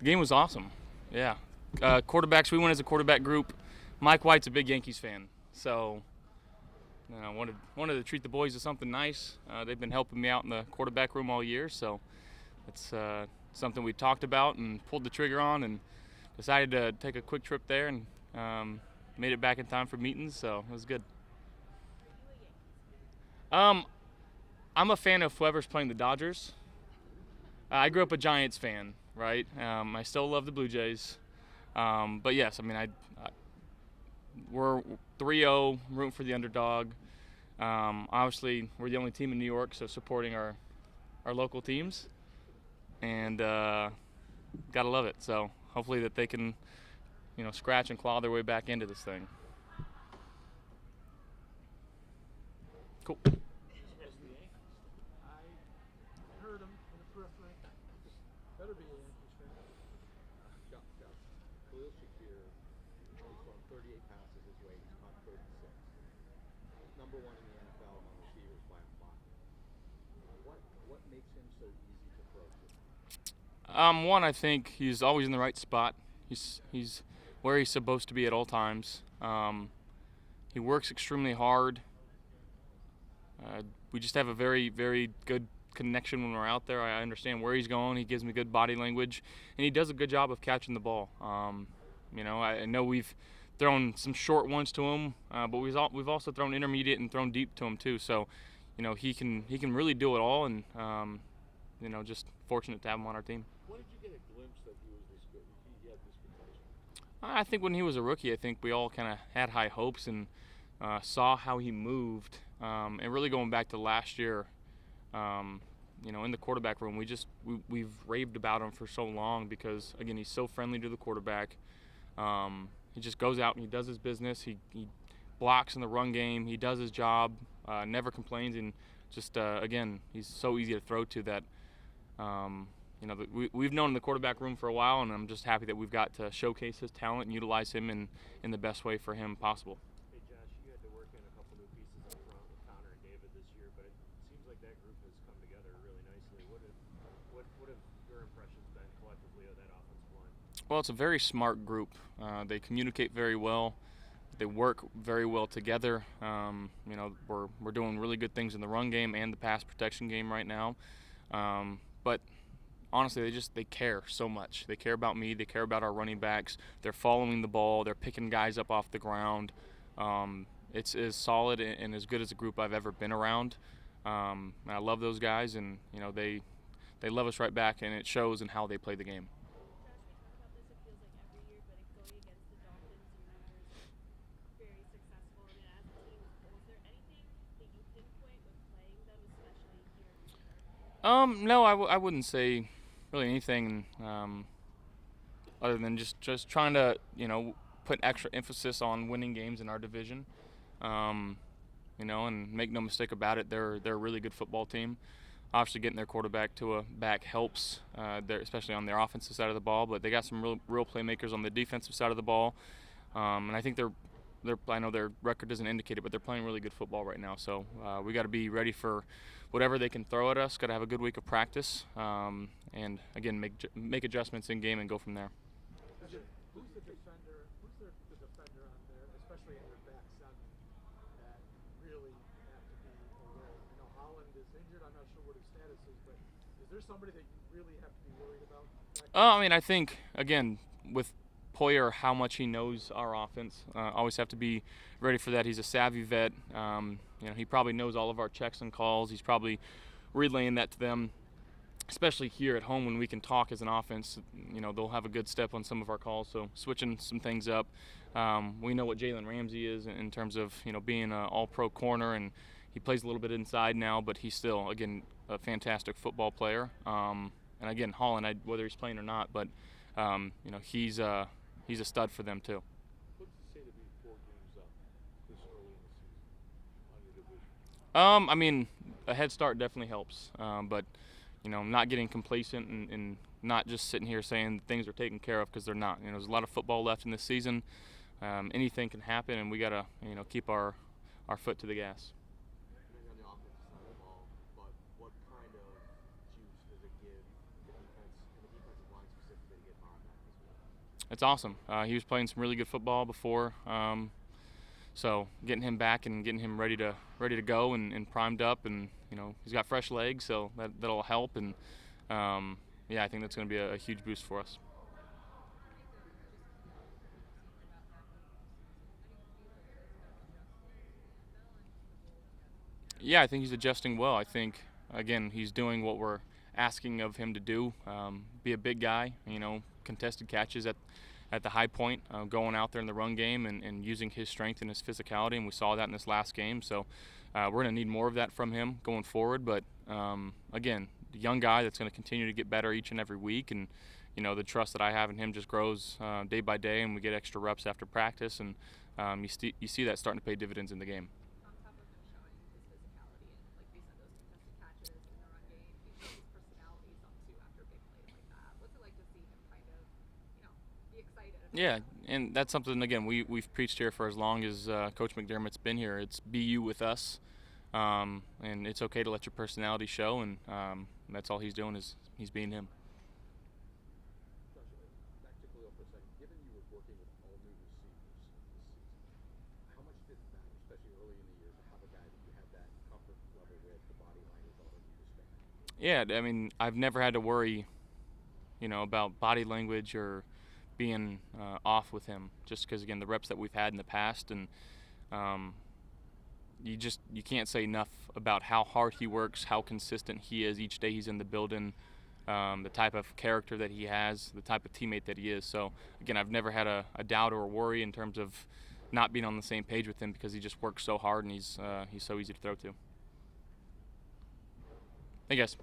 Game was awesome. Yeah. Quarterbacks, we went as a quarterback group. Mike White's a big Yankees fan, so wanted to treat the boys to something nice. They've been helping me out in the quarterback room all year, so it's something we talked about and pulled the trigger on, and decided to take a quick trip there and made it back in time for meetings, so it was good. I'm a fan of whoever's playing the Dodgers. I grew up a Giants fan, right? I still love the Blue Jays. But yes, I mean, we're 3-0, rooting for the underdog. Obviously, we're the only team in New York, so supporting our local teams. And gotta love it. So hopefully that they can, scratch and claw their way back into this thing. Cool. Better be a Yankees fan. Khalil Shakir, he's thrown 38 passes his way, he's caught 36. Number one in the NFL among receivers by a lot. What makes him so easy to throw to? One, I think he's always in the right spot. He's where he's supposed to be at all times. He works extremely hard. We just have a very, very good connection when we're out there. I understand where he's going. He gives me good body language, and he does a good job of catching the ball. I know we've thrown some short ones to him, but we've also thrown intermediate and thrown deep to him too. So, he can really do it all, and just fortunate to have him on our team. When did you get a glimpse that he was this good? He had this potential? I think when he was a rookie, I think we all kind of had high hopes and saw how he moved, and really going back to last year. In the quarterback room, we've raved about him for so long because, again, he's so friendly to the quarterback. He just goes out and he does his business. He blocks in the run game. He does his job, never complains, and just, again, he's so easy to throw to that, we've known in the quarterback room for a while, and I'm just happy that we've got to showcase his talent and utilize him in the best way for him possible. Hey, Josh, you had to work in a couple new pieces up front with Connor and David this year, but it seems like that group has come together really nicely. What have your impressions been collectively of that offensive line? Well, it's a very smart group. They communicate very well. They work very well together. We're doing really good things in the run game and the pass protection game right now. But honestly, they care so much. They care about me. They care about our running backs. They're following the ball. They're picking guys up off the ground. It's as solid and as good as a group I've ever been around. And I love those guys, and they love us right back, and it shows in how they play the game. Josh, we talk about this, it feels like every year, but going against the Dolphins, your numbers very successful. And as a team as a whole, is there anything that you pinpoint with playing them, especially here in New York? No, I wouldn't say really anything other than just trying to put extra emphasis on winning games in our division. And make no mistake about it, they're a really good football team. Obviously, getting their quarterback to a back helps, especially on their offensive side of the ball. But they got some real playmakers on the defensive side of the ball, and I think I know their record doesn't indicate it, but they're playing really good football right now. So we got to be ready for whatever they can throw at us. Got to have a good week of practice, and again make adjustments in game and go from there. Who's the defender on there, especially in their back seven, that really have to be aware? I know Holland is injured. I'm not sure what his status is, but is there somebody that you really have to be worried about? I think, again, with Poyer, how much he knows our offense, always have to be ready for that. He's a savvy vet. He probably knows all of our checks and calls. He's probably relaying that to them, especially here at home when we can talk as an offense. They'll have a good step on some of our calls, so switching some things up. We know what Jalen Ramsey is in terms of being an all-pro corner, and he plays a little bit inside now, but he's still, again, a fantastic football player. And again, Holland, whether he's playing or not, but he's a stud for them too. What's it say to be 4 games up this early in the season on your division? A head start definitely helps, but not getting complacent and not just sitting here saying things are taken care of, because they're not. There's a lot of football left in this season. Anything can happen, and we gotta keep our foot to the gas. On the offensive side of the ball, but what kind of juice does it give the defense and the defensive line specifically to get on that as well. It's awesome. He was playing some really good football before, so getting him back and getting him ready to go and primed up, and he's got fresh legs, so that'll help. And yeah, I think that's going to be a huge boost for us. Yeah, I think he's adjusting well. I think, again, he's doing what we're asking of him to do. Be a big guy, contested catches at the high point, going out there in the run game and using his strength and his physicality, and we saw that in this last game. So we're going to need more of that from him going forward. But, again, the young guy that's going to continue to get better each and every week, and, the trust that I have in him just grows day by day, and we get extra reps after practice, and you see that starting to pay dividends in the game. On top of him showing his physicality and, like you said, those contested catches in the run game, he shows his personality some too after big plays like that. What's it like to see him kind of, be excited? Yeah, and that's something, again, we've preached here for as long as Coach McDermott's been here. It's be you with us, and it's okay to let your personality show, and that's all he's doing is he's being him. Back to Khalil for a second. Given you were working with all new receivers this season, how much did it matter, especially early in the year, to have a guy that you had that comfort level with, the body language, all that you respect? Yeah, I mean, I've never had to worry, about body language or being off with him, just because, again, the reps that we've had in the past, and you can't say enough about how hard he works, how consistent he is each day he's in the building, the type of character that he has, the type of teammate that he is. So, again, I've never had a doubt or a worry in terms of not being on the same page with him, because he just works so hard and he's so easy to throw to. Hey, guys.